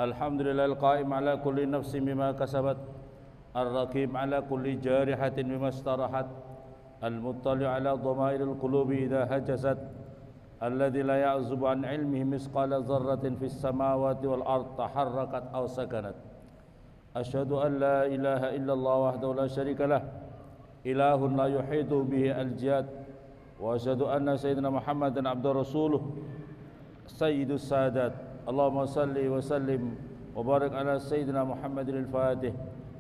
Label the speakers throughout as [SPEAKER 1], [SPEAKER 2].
[SPEAKER 1] Alhamdulillah al-qaim ala kulli nafsin bima kasabat, ar-raqib ala kulli jarihatin bima istarahat, al-muttali ala dhamairil qulubi idha hajasat, alladhi la ya'zubu an ilmihi misqala dharratin fis samawati wal ard taharrakat aw sakanat. Asyhadu an la ilaha illallah wahdahu la syarika lah, ilahun la yuhitu bihi al-jihad, wa asyhadu anna sayyidina Muhammadan abduhu rasuluh sayyidus sadat. Allahumma salli wa sallim wa barik ala sayyidina Muhammadin al-fatih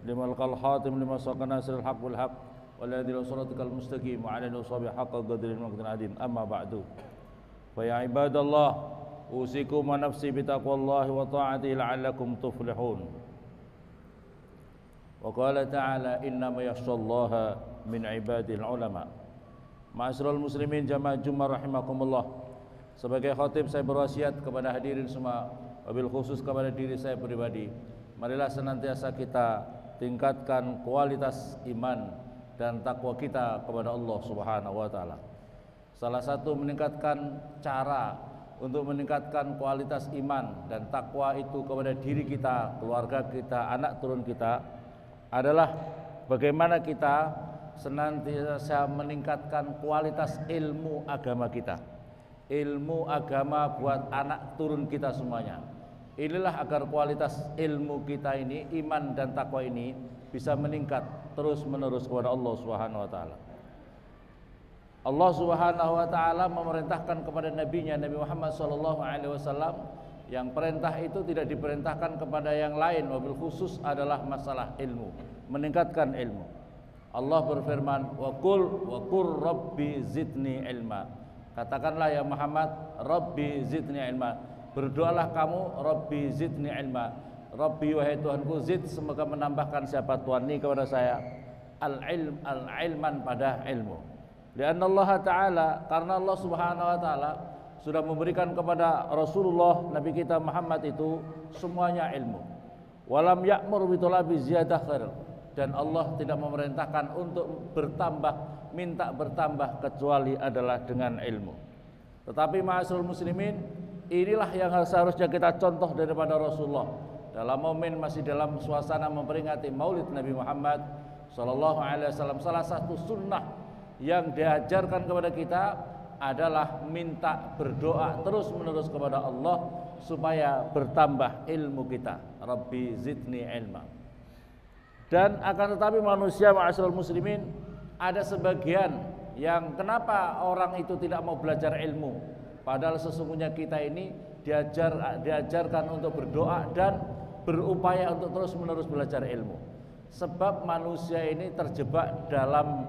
[SPEAKER 1] lima al khatim lima saqa nasrul haq wal haq wal hadi ila siratikal mustaqim wa ala alihi washabihi haqqa qadrin wa miqdarin adin. Amma ba'du, fa ya ibadallah, usikum wa nafsi bi taqwallahi wa ta'atihi la'allakum tuflihun. Wa qala ta'ala innama yakhshallaha min ibadil ulama. Ma'asyiral muslimin jamaah Jumat rahimakumullah. Sebagai khatib saya berwasiat kepada hadirin semua, wabil khusus kepada diri saya pribadi, marilah senantiasa kita tingkatkan kualitas iman dan takwa kita kepada Allah Subhanahu wa taala. Salah satu meningkatkan cara untuk meningkatkan kualitas iman dan takwa itu kepada diri kita, keluarga kita, anak turun kita adalah bagaimana kita senantiasa meningkatkan kualitas ilmu agama kita. Ilmu agama buat anak turun kita semuanya. Inilah agar kualitas ilmu kita ini, iman dan takwa ini bisa meningkat terus menerus kepada Allah Subhanahu wa taala. Allah Subhanahu wa taala memerintahkan kepada nabinya Nabi Muhammad sallallahu alaihi wasallam, yang perintah itu tidak diperintahkan kepada yang lain, wabil khusus adalah masalah ilmu, meningkatkan ilmu. Allah berfirman, wa qur rabbi zidni ilma. Katakanlah ya Muhammad, Rabbi zidni ilma. Berdoalah kamu, Rabbi zidni ilma. Rabbi wahai Tuhanku, zid semoga menambahkan siapa Tuhan ini kepada saya al-ilman pada ilmu. Lianna Allah Ta'ala, karena Allah Subhanahu wa taala sudah memberikan kepada Rasulullah Nabi kita Muhammad itu semuanya ilmu. Walam ya'mur bitolabi ziyadah khair, dan Allah tidak memerintahkan untuk bertambah, minta bertambah, kecuali adalah dengan ilmu. Tetapi ma'asyiral muslimin, inilah yang seharusnya kita contoh daripada Rasulullah dalam momen masih dalam suasana memperingati Maulid Nabi Muhammad sallallahu alaihi wasallam. Salah satu sunnah yang diajarkan kepada kita adalah minta berdoa terus menerus kepada Allah supaya bertambah ilmu kita. Rabbi zidni ilma. Dan akan tetapi manusia ma'asyiral muslimin, ada sebagian yang kenapa orang itu tidak mau belajar ilmu, padahal sesungguhnya kita ini diajarkan untuk berdoa dan berupaya untuk terus menerus belajar ilmu. Sebab manusia ini terjebak dalam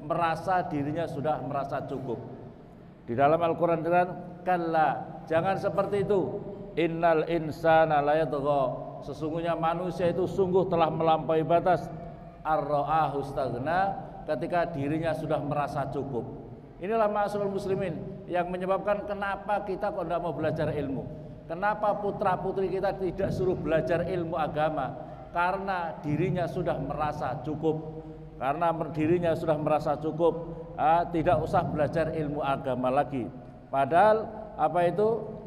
[SPEAKER 1] merasa dirinya sudah merasa cukup. Di dalam Al-Quran kalla, jangan seperti itu. Innal insana layatgha, sesungguhnya manusia itu sungguh telah melampaui batas. Ar-ra'ahu istaghna, ketika dirinya sudah merasa cukup. Inilah ma'asyiral muslimin yang menyebabkan kenapa kita kok tidak mau belajar ilmu. Kenapa putra putri kita tidak suruh belajar ilmu agama? Karena dirinya sudah merasa cukup. Karena dirinya sudah merasa cukup, tidak usah belajar ilmu agama lagi. Padahal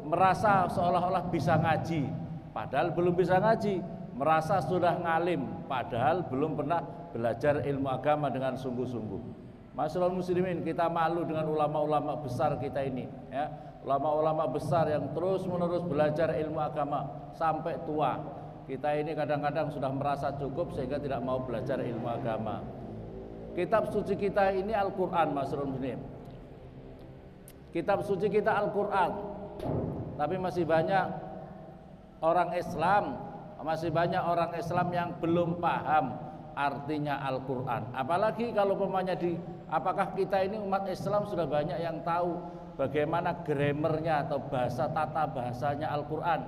[SPEAKER 1] merasa seolah-olah bisa ngaji, padahal belum bisa ngaji. Merasa sudah ngalim, padahal belum pernah belajar ilmu agama dengan sungguh-sungguh. Ma'asyiral muslimin, kita malu dengan ulama-ulama besar kita ini, ya. Ulama-ulama besar yang terus-menerus belajar ilmu agama sampai tua. Kita ini kadang-kadang sudah merasa cukup sehingga tidak mau belajar ilmu agama. Kitab suci kita ini Al-Qur'an, ma'asyiral muslimin. Kitab suci kita Al-Qur'an. Tapi masih banyak orang Islam yang belum paham artinya Al-Qur'an. Apalagi kalau apakah kita ini umat Islam sudah banyak yang tahu bagaimana gramernya atau tata bahasanya Al-Qur'an,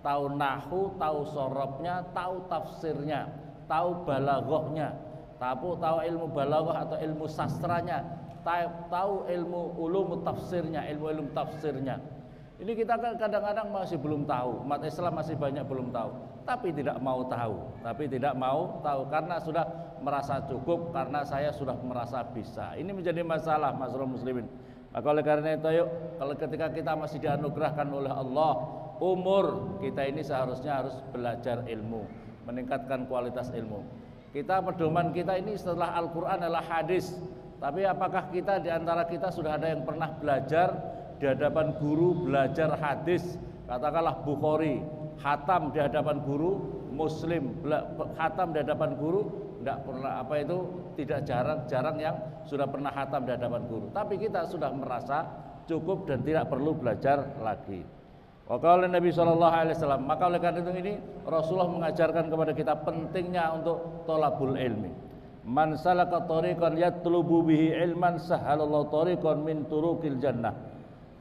[SPEAKER 1] tahu nahwu, tahu sorobnya, tahu tafsirnya, tahu balaghahnya, tahu ilmu balaghah atau ilmu sastranya, tahu ilmu ulum tafsirnya, ilmu tafsirnya. Ini kita kadang-kadang masih belum tahu, umat Islam masih banyak belum tahu, tapi tidak mau tahu karena sudah merasa cukup, karena saya sudah merasa bisa. Ini menjadi masalah ma'asyiral muslimin. Maka oleh karena itu, yuk, kalau ketika kita masih dianugerahkan oleh Allah umur, kita ini seharusnya harus belajar ilmu, meningkatkan kualitas ilmu. Kita pedoman kita ini setelah Al-Quran adalah hadis. Tapi apakah kita di antara kita sudah ada yang pernah belajar di hadapan guru, belajar hadis, katakanlah Bukhari, khatam di hadapan guru, Muslim, khatam di hadapan guru, tidak pernah tidak jarang yang sudah pernah khatam di hadapan guru. Tapi kita sudah merasa cukup dan tidak perlu belajar lagi. Wakala Nabi SAW, maka oleh karena itu ini Rasulullah mengajarkan kepada kita pentingnya untuk thalabul ilmi. Man salaka tariqan yatlubu bihi ilman sahhalallahu tariqan min turuqil jannah.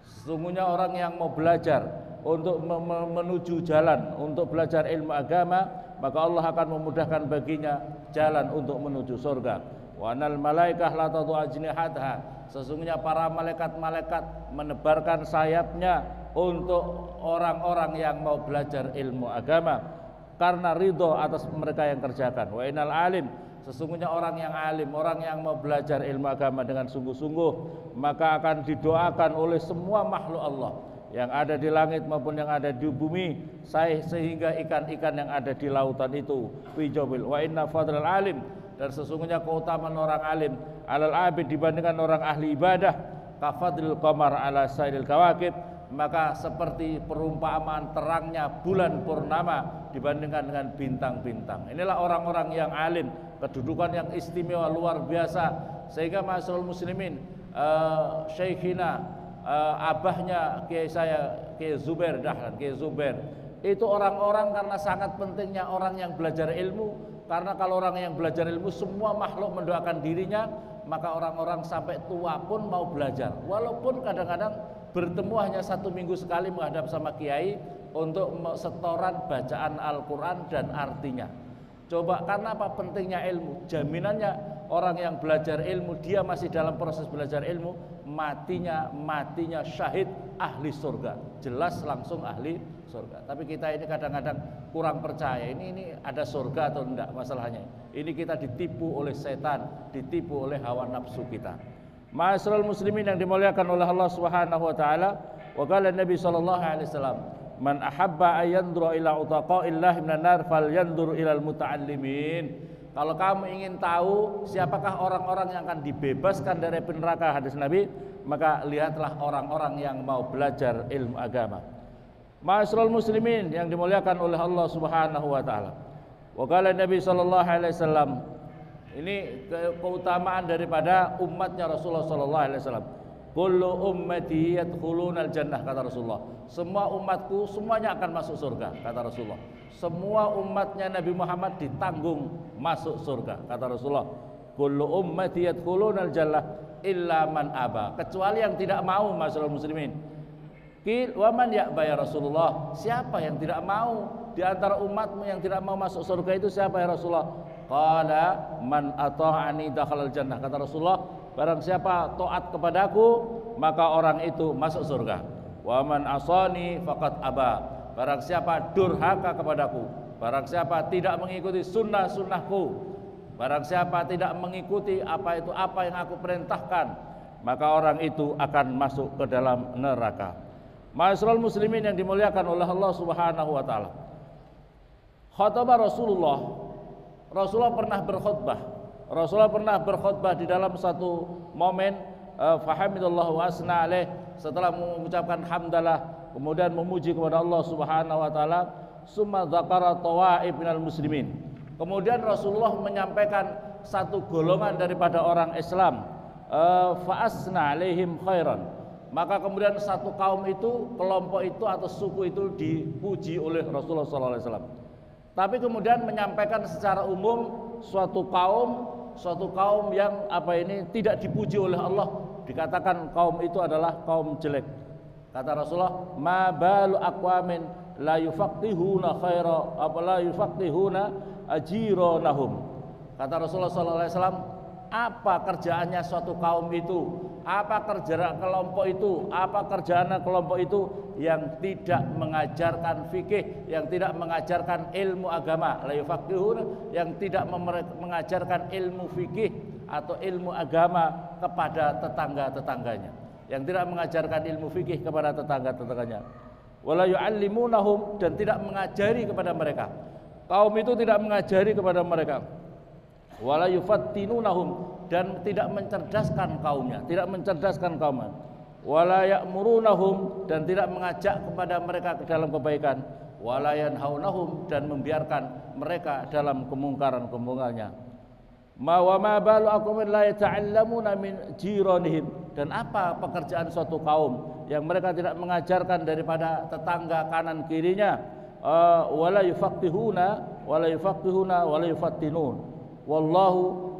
[SPEAKER 1] Sesungguhnya orang yang mau belajar untuk menuju jalan untuk belajar ilmu agama, maka Allah akan memudahkan baginya jalan untuk menuju surga. Wa anal malaikah la tadu ajnihatha. Sesungguhnya para malaikat-malaikat menebarkan sayapnya untuk orang-orang yang mau belajar ilmu agama karena ridho atas mereka yang kerjakan. Wa innal alim, sesungguhnya orang yang alim, orang yang mau belajar ilmu agama dengan sungguh-sungguh, maka akan didoakan oleh semua makhluk Allah yang ada di langit maupun yang ada di bumi, sehingga ikan-ikan yang ada di lautan itu fijobil. Wa inna fadlal alim, dan sesungguhnya keutamaan orang alim alal abid dibandingkan orang ahli ibadah, kafadlil qamar ala sairil kawakib, maka seperti perumpamaan terangnya bulan purnama dibandingkan dengan bintang-bintang. Inilah orang-orang yang alim, kedudukan yang istimewa luar biasa, sehingga ma'asyiral muslimin, syekhina, abahnya Kiai saya, Kiai Zubair Dahlan, Kiai Zubair, itu orang-orang karena sangat pentingnya orang yang belajar ilmu. Karena kalau orang yang belajar ilmu, semua makhluk mendoakan dirinya, maka orang-orang sampai tua pun mau belajar. Walaupun kadang-kadang bertemu hanya 1 minggu sekali menghadap sama kiai untuk setoran bacaan Al-Quran dan artinya. Coba, karena apa pentingnya ilmu? Jaminannya orang yang belajar ilmu, dia masih dalam proses belajar ilmu, matinya syahid ahli surga, jelas langsung ahli surga. Tapi kita ini kadang-kadang kurang percaya, ini ada surga atau enggak masalahnya. Ini kita ditipu oleh setan, ditipu oleh hawa nafsu kita. Ma'asyiral muslimin yang dimuliakan oleh Allah Subhanahu wa taala, wa qala Nabi sallallahu alaihi wasallam, man ahabba ayandura ila utaqa'illahi minan nar falyandur ilal muta'allimin. Kalau kamu ingin tahu siapakah orang-orang yang akan dibebaskan dari api neraka, hadis Nabi, maka lihatlah orang-orang yang mau belajar ilmu agama. Ma'asyiral muslimin yang dimuliakan oleh Allah Subhanahu wa taala. Wa qala Nabi sallallahu alaihi wasallam, ini keutamaan daripada umatnya Rasulullah sallallahu alaihi wasallam. Kullu ummati yadkhulunal jannah, kata Rasulullah. Semua umatku semuanya akan masuk surga, kata Rasulullah. Semua umatnya Nabi Muhammad ditanggung masuk surga, kata Rasulullah. Kullu ummati yadkhulunal jannah illa man aba, kecuali yang tidak mau, masyaallah muslimin. Qil wa man ya'ba ya Rasulullah, siapa yang tidak mau di antara umatmu yang tidak mau masuk surga itu siapa ya Rasulullah? Qala man ata'ani dakhalal jannah, kata Rasulullah, barang siapa taat kepadaku maka orang itu masuk surga. Wa man asani faqad aba, barang siapa durhaka kepadaku, barang siapa tidak mengikuti sunnah-sunnahku, barang siapa tidak mengikuti apa yang aku perintahkan, maka orang itu akan masuk ke dalam neraka. Ma'asyiral muslimin yang dimuliakan oleh Allah Subhanahu wa taala. Khataba Rasulullah pernah berkhutbah. Rasulullah pernah berkhutbah di dalam satu momen, fahamidallahu wa asna alaih, setelah mengucapkan hamdalah kemudian memuji kepada Allah Subhanahu wa taala, summa dzakara tawaib minal muslimin. Kemudian Rasulullah menyampaikan satu golongan daripada orang Islam, fa asna alaihim khairan. Maka kemudian satu kaum itu, kelompok itu atau suku itu dipuji oleh Rasulullah sallallahu alaihi wasallam. Tapi kemudian menyampaikan secara umum suatu kaum yang tidak dipuji oleh Allah, dikatakan kaum itu adalah kaum jelek. Kata Rasulullah, ma balu aqwamin la yufaqihuna khaira la yufaqihuna ajiranahum. Kata Rasulullah sallallahu alaihi wasallam, apa kerjaannya suatu kaum itu, apa kerjaan kelompok itu, apa kerjaan kelompok itu yang tidak mengajarkan fikih, yang tidak mengajarkan ilmu agama, la yufaqihuna, yang tidak mengajarkan ilmu fikih atau ilmu agama kepada tetangga-tetangganya, yang tidak mengajarkan ilmu fikih kepada tetangga-tetangganya. wala yu'allimunahum, dan tidak mengajari kepada mereka. Kaum itu tidak mengajari kepada mereka. Wala yufattinunahum, dan tidak mencerdaskan kaumnya, tidak mencerdaskan kaumnya. Wala ya'murunahum, dan tidak mengajak kepada mereka ke dalam kebaikan. Wala yanhaunahum, dan membiarkan mereka dalam kemungkaran-kemungkarannya. Wa ma balu aqwamin la yata'allamuna min jiranihim, dan apa pekerjaan suatu kaum yang mereka tidak mengajarkan daripada tetangga kanan kirinya. Wala yufaqihuna wala yufattinun, wallahu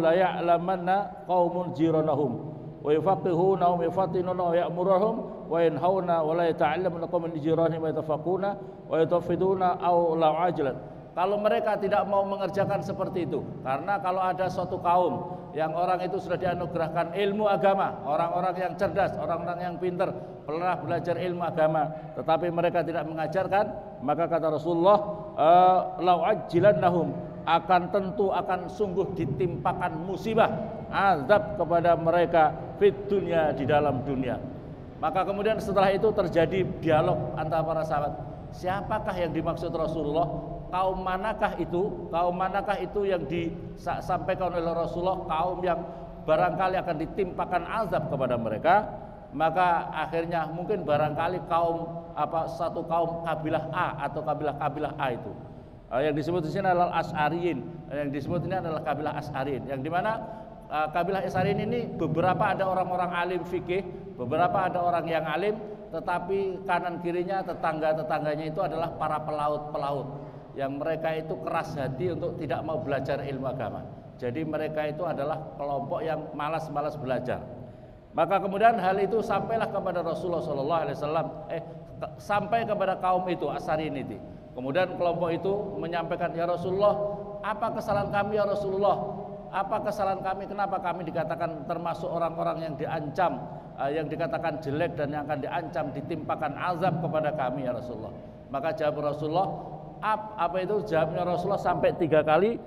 [SPEAKER 1] la ya'lamanna qaumun jiranahum wa yufaqihuna wa yufattinuna wa ya'muruhum wa yanhauna wa la yata'allamuna qaumun jiranihim wa yatafaquna wa yatafiduna aw la ajlan. Kalau mereka tidak mau mengerjakan seperti itu, karena kalau ada suatu kaum yang orang itu sudah dianugerahkan ilmu agama, orang-orang yang cerdas, orang-orang yang pintar, pernah belajar ilmu agama, tetapi mereka tidak mengajarkan, maka kata Rasulullah, lau ajilannahum, akan tentu akan sungguh ditimpakan musibah, azab kepada mereka fit dunya, di dalam dunia. Maka kemudian setelah itu terjadi dialog antara para sahabat. Siapakah yang dimaksud Rasulullah? Kaum manakah itu? Kaum manakah itu yang disampaikan oleh Rasulullah? Kaum yang barangkali akan ditimpakan azab kepada mereka. Maka akhirnya mungkin barangkali satu kaum kabilah A atau kabilah A itu. Yang disebut di sini adalah Asy'ariyin. Yang disebut ini adalah kabilah Asy'ariyin. Yang dimana kabilah Asy'ariyin ini beberapa ada orang-orang alim fikih, beberapa ada orang yang alim, tetapi kanan kirinya tetangga-tetangganya itu adalah para pelaut-pelaut yang mereka itu keras hati untuk tidak mau belajar ilmu agama. Jadi mereka itu adalah kelompok yang malas-malas belajar. Maka kemudian hal itu sampailah kepada Rasulullah SAW, sampai kepada kaum itu Asy'ariyin itu. Kemudian kelompok itu menyampaikan, ya Rasulullah, apa kesalahan kami ya Rasulullah? Apa kesalahan kami? Kenapa kami dikatakan termasuk orang-orang yang diancam, yang dikatakan jelek dan yang akan diancam ditimpakan azab kepada kami ya Rasulullah? Maka jawab Rasulullah, jawabnya Rasulullah sampai 3 kali.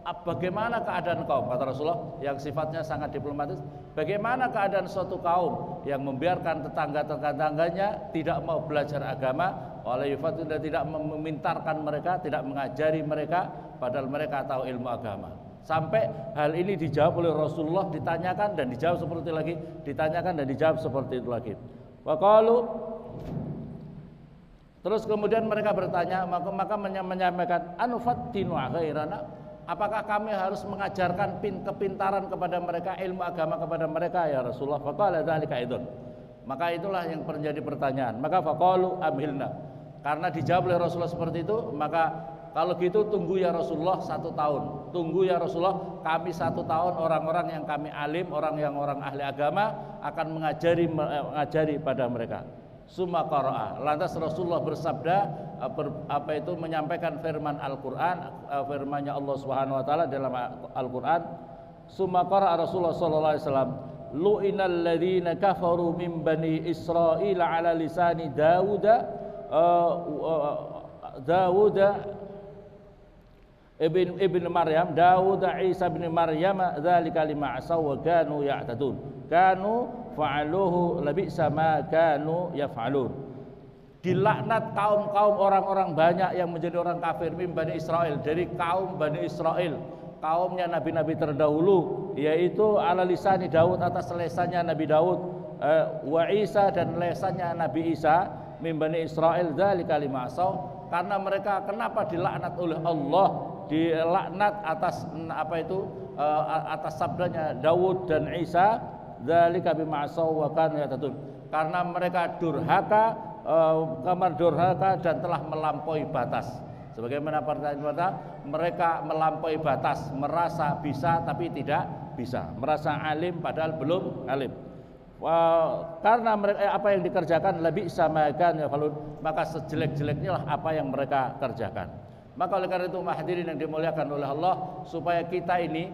[SPEAKER 1] Bagaimana keadaan kaum? Kata Rasulullah yang sifatnya sangat diplomatis. Bagaimana keadaan suatu kaum yang membiarkan tetangga-tetangganya tidak mau belajar agama, oleh yufatun, dan tidak memintarkan mereka, tidak mengajari mereka, padahal mereka tahu ilmu agama. Sampai hal ini dijawab oleh Rasulullah, ditanyakan dan dijawab seperti itu lagi, ditanyakan dan dijawab seperti itu lagi. Waqalu, terus kemudian mereka bertanya, maka menyampaikan, anufattinu ghairana, apakah kami harus mengajarkan kepintaran kepada mereka, ilmu agama kepada mereka ya Rasulullah? Faqala dzalika aidan. Maka itulah yang menjadi pertanyaan. Maka faqalu amhilna. Karena dijawab oleh Rasulullah seperti itu, maka kalau gitu tunggu ya Rasulullah 1 tahun. Tunggu ya Rasulullah, kami 1 tahun, orang-orang yang kami alim, orang ahli agama akan mengajari pada mereka. Summa qara'a, lantas Rasulullah bersabda, menyampaikan firman Al-Qur'an, firman-Nya Allah Subhanahu wa taala dalam Al-Qur'an. Summa qara'a Rasulullah sallallahu alaihi wasallam, lu'inal ladzina kafaru min bani Israil ala lisani Dawud ibn Maryam, Dawud Isa bin Maryam, dzalika lima asaw wa kanu ya'tadun. Kanu fa'aluhu labisa ma kanu yaf'alun. Dilaknat kaum-kaum orang-orang banyak yang menjadi orang kafir min Bani Israel, dari kaum Bani Israel, kaumnya nabi-nabi terdahulu, yaitu ala lisani Daud, atas lesannya Nabi Daud, wa Isa, dan lesannya Nabi Isa, min Bani Israel, dzalika lima asaw, karena mereka kenapa dilaknat oleh Allah, dilaknat atas atas sabdanya Daud dan Isa, dzalika bima asaw wa kanu ya'tadun, karena mereka durhaka, dan telah melampaui batas. Sebagaimana pertanyaan mereka melampaui batas, merasa bisa tapi tidak bisa, merasa alim padahal belum alim. Karena mereka apa yang dikerjakan lebih sama kan ya, maka sejelek-jeleknya lah apa yang mereka kerjakan. Maka oleh karena itu hadirin yang dimuliakan oleh Allah, supaya kita ini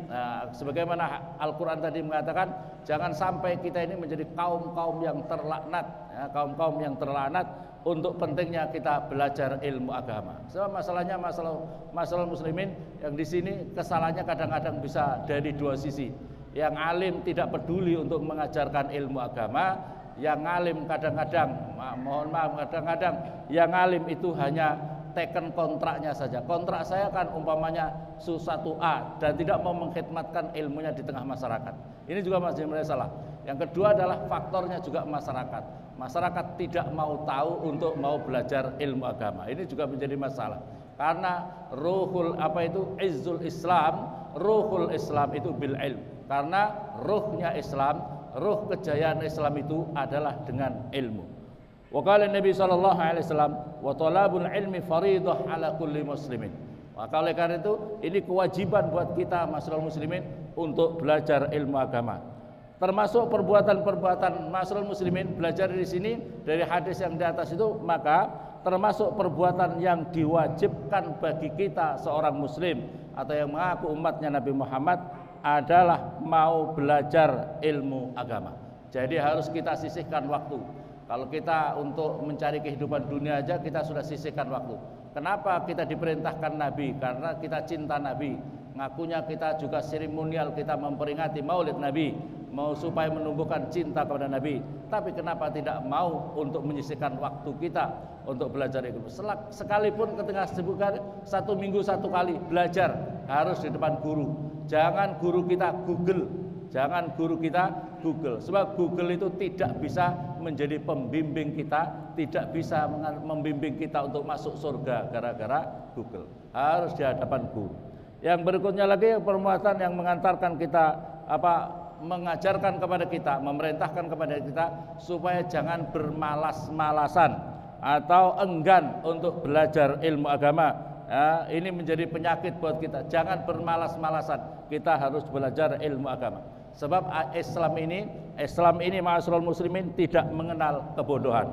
[SPEAKER 1] sebagaimana Al-Qur'an tadi mengatakan, jangan sampai kita ini menjadi kaum-kaum yang terlaknat, ya, kaum-kaum yang terlaknat, untuk pentingnya kita belajar ilmu agama. Sebab masalahnya masalah muslimin yang di sini kesalahannya kadang-kadang bisa dari 2 sisi. Yang alim tidak peduli untuk mengajarkan ilmu agama. Yang alim kadang-kadang, mohon maaf, kadang-kadang yang alim itu hanya teken kontraknya saja. Kontrak saya kan umpamanya su1A dan tidak mau mengkhidmatkan ilmunya di tengah masyarakat. Ini juga masih masalah. Yang kedua adalah faktornya juga masyarakat. Masyarakat tidak mau tahu untuk mau belajar ilmu agama. Ini juga menjadi masalah. Karena ruhul izzul Islam, ruhul Islam itu bil ilm. Karena ruhnya Islam, ruh kejayaan Islam itu adalah dengan ilmu. Wa qala Nabi sallallahu alaihi wasallam, wa talabul ilmi fariidah ala kulli muslimin. Maka oleh karena itu ini kewajiban buat kita masyarakat muslimin untuk belajar ilmu agama. Termasuk perbuatan-perbuatan masyarakat muslimin belajar di sini dari hadis yang di atas itu, maka termasuk perbuatan yang diwajibkan bagi kita seorang muslim atau yang mengaku umatnya Nabi Muhammad adalah mau belajar ilmu agama. Jadi harus kita sisihkan waktu. Kalau kita untuk mencari kehidupan dunia aja kita sudah sisihkan waktu. Kenapa kita diperintahkan Nabi? Karena kita cinta Nabi. Ngakunya kita juga seremonial, kita memperingati Maulid Nabi, mau supaya menumbuhkan cinta kepada Nabi. Tapi kenapa tidak mau untuk menyisihkan waktu kita untuk belajar ilmu? Sekalipun ketika sebutkan 1 minggu 1 kali belajar, harus di depan guru. Jangan guru kita Google, jangan guru kita Google. Sebab Google itu tidak bisa menjadi pembimbing kita, tidak bisa membimbing kita untuk masuk surga gara-gara Google. Harus di hadapan guru. Yang berikutnya lagi perbuatan yang mengantarkan kita mengajarkan kepada kita, memerintahkan kepada kita supaya jangan bermalas-malasan atau enggan untuk belajar ilmu agama. Ya, ini menjadi penyakit buat kita. Jangan bermalas-malasan. Kita harus belajar ilmu agama. Sebab Islam ini ma'asyiral muslimin tidak mengenal kebodohan.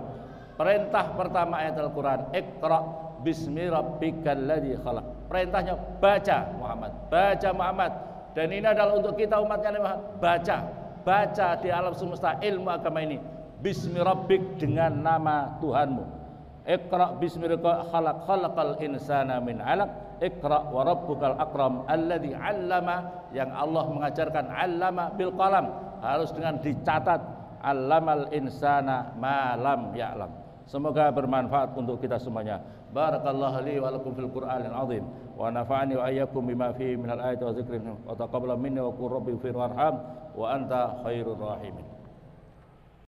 [SPEAKER 1] Perintah pertama ayat Al-Qur'an, Iqra bismi rabbikal ladzi khalaq. Perintahnya baca Muhammad. Dan ini adalah untuk kita umatnya Nabi Muhammad. Baca di alam semesta ilmu agama ini. Bismi rabbik, dengan nama Tuhanmu. Iqra bismi rabbikal khalaq, khalaqal insana min 'alaq. Iqra wa rabbukal akram alladzi 'allama, yang Allah mengajarkan 'allama bil qalam, harus dengan dicatat, 'allamal insana ma lam ya'lam. Semoga bermanfaat untuk kita semuanya. Barakallahu li wa lakum fil Qur'anil azim wa nafa'ani wa iyyakum bima fihi minal ayati wa dzikrin wa taqabbal minni wa qur rabbi fir warham wa anta khairur rahimin.